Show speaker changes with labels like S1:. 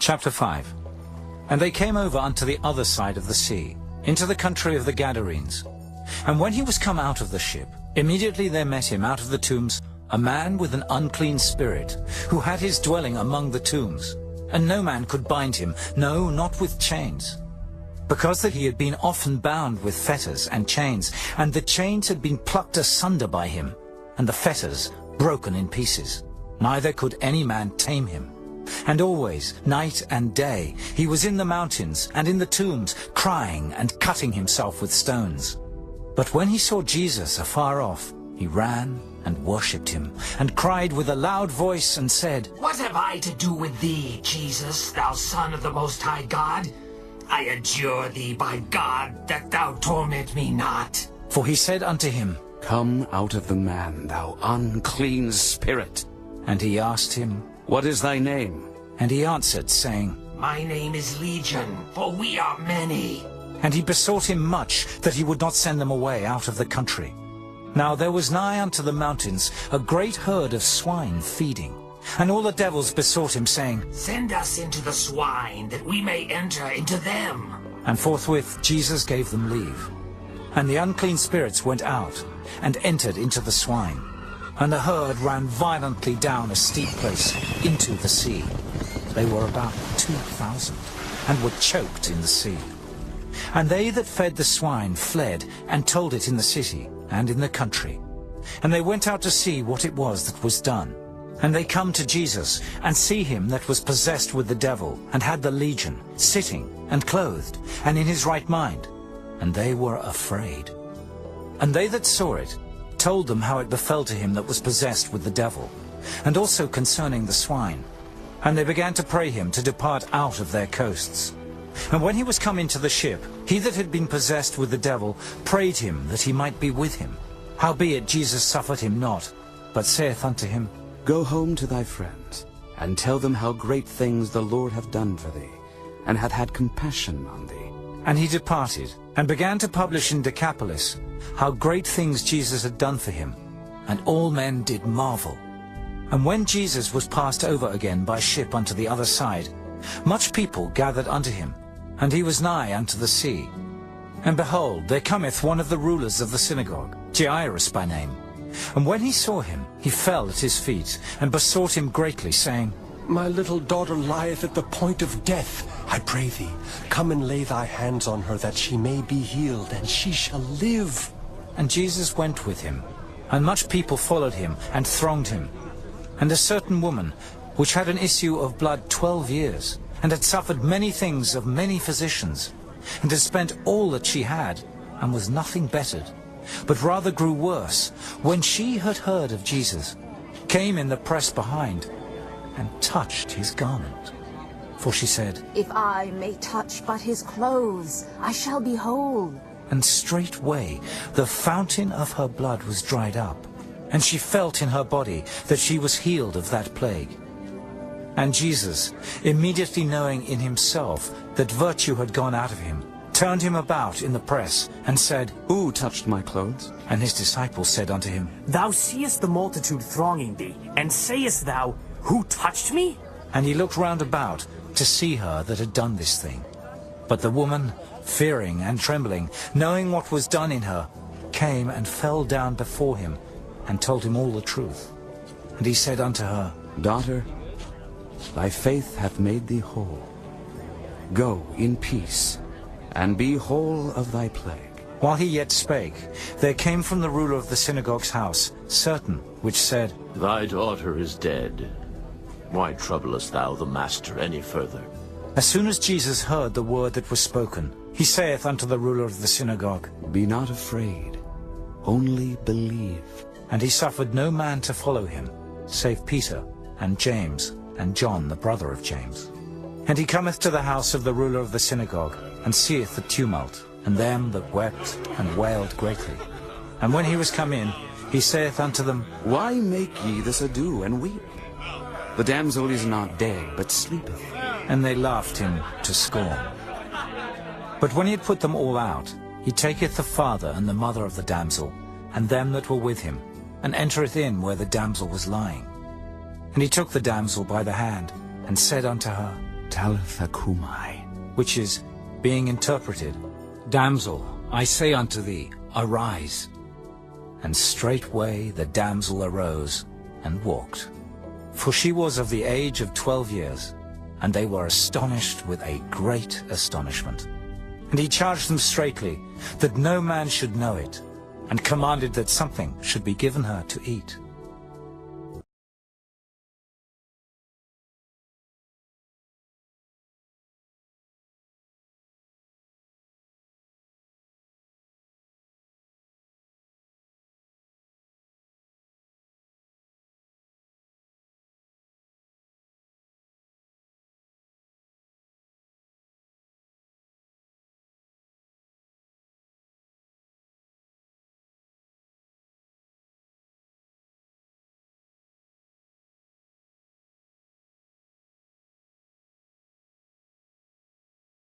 S1: Chapter 5. And they came over unto the other side of the sea, into the country of the Gadarenes. And when he was come out of the ship, immediately there met him out of the tombs a man with an unclean spirit, who had his dwelling among the tombs. And no man could bind him, no, not with chains, because that he had been often bound with fetters and chains, and the chains had been plucked asunder by him, and the fetters broken in pieces. Neither could any man tame him. And always, night and day, he was in the mountains and in the tombs, crying and cutting himself with stones. But when he saw Jesus afar off, he ran and worshipped him, and cried with a loud voice, and said,
S2: What have I to do with thee, Jesus, thou Son of the Most High God? I adjure thee by God that thou torment me not.
S1: For he said unto him,
S3: Come out of the man, thou unclean spirit.
S1: And he asked him,
S3: What is thy name?
S1: And he answered, saying,
S2: My name is Legion, for we are many.
S1: And he besought him much that he would not send them away out of the country. Now there was nigh unto the mountains a great herd of swine feeding. And all the devils besought him, saying,
S2: Send us into the swine, that we may enter into them.
S1: And forthwith Jesus gave them leave. And the unclean spirits went out, and entered into the swine. And the herd ran violently down a steep place into the sea. They were about 2,000, and were choked in the sea. And they that fed the swine fled, and told it in the city and in the country. And they went out to see what it was that was done. And they come to Jesus, and see him that was possessed with the devil, and had the legion, sitting, and clothed, and in his right mind. And they were afraid. And they that saw it told them how it befell to him that was possessed with the devil, and also concerning the swine. And they began to pray him to depart out of their coasts. And when he was come into the ship, he that had been possessed with the devil prayed him that he might be with him. Howbeit Jesus suffered him not, but saith unto him,
S3: Go home to thy friends, and tell them how great things the Lord hath done for thee, and hath had compassion on thee.
S1: And he departed, and began to publish in Decapolis how great things Jesus had done for him. And all men did marvel. And when Jesus was passed over again by ship unto the other side, much people gathered unto him, and he was nigh unto the sea. And behold, there cometh one of the rulers of the synagogue, Jairus by name. And when he saw him, he fell at his feet, and besought him greatly, saying,
S4: My little daughter lieth at the point of death. I pray thee, come and lay thy hands on her, that she may be healed, and she shall live.
S1: And Jesus went with him, and much people followed him, and thronged him. And a certain woman, which had an issue of blood 12 years, and had suffered many things of many physicians, and had spent all that she had, and was nothing bettered, but rather grew worse, when she had heard of Jesus, came in the press behind, and touched his garment. For she said,
S5: If I may touch but his clothes, I shall be whole.
S1: And straightway the fountain of her blood was dried up, and she felt in her body that she was healed of that plague. And Jesus, immediately knowing in himself that virtue had gone out of him, turned him about in the press, and said,
S3: Who touched my clothes?
S1: And his disciples said unto him,
S6: Thou seest the multitude thronging thee, and sayest thou, Who touched me?
S1: And he looked round about to see her that had done this thing. But the woman, fearing and trembling, knowing what was done in her, came and fell down before him, and told him all the truth. And he said unto her,
S3: Daughter, thy faith hath made thee whole. Go in peace, and be whole of thy plague.
S1: While he yet spake, there came from the ruler of the synagogue's house certain which said,
S7: Thy daughter is dead. Why troublest thou the master any further?
S1: As soon as Jesus heard the word that was spoken, he saith unto the ruler of the synagogue,
S3: Be not afraid, only believe.
S1: And he suffered no man to follow him, save Peter, and James, and John the brother of James. And he cometh to the house of the ruler of the synagogue, and seeth the tumult, and them that wept and wailed greatly. And when he was come in, he saith unto them,
S3: Why make ye this ado, and weep? The damsel is not dead, but sleepeth.
S1: And they laughed him to scorn. But when he had put them all out, he taketh the father and the mother of the damsel, and them that were with him, and entereth in where the damsel was lying. And he took the damsel by the hand, and said unto her,
S3: Talitha Cumi,
S1: which is, being interpreted, Damsel, I say unto thee, arise. And straightway the damsel arose and walked. For she was of the age of 12 years, and they were astonished with a great astonishment. And he charged them straitly that no man should know it, and commanded that something should be given her to eat.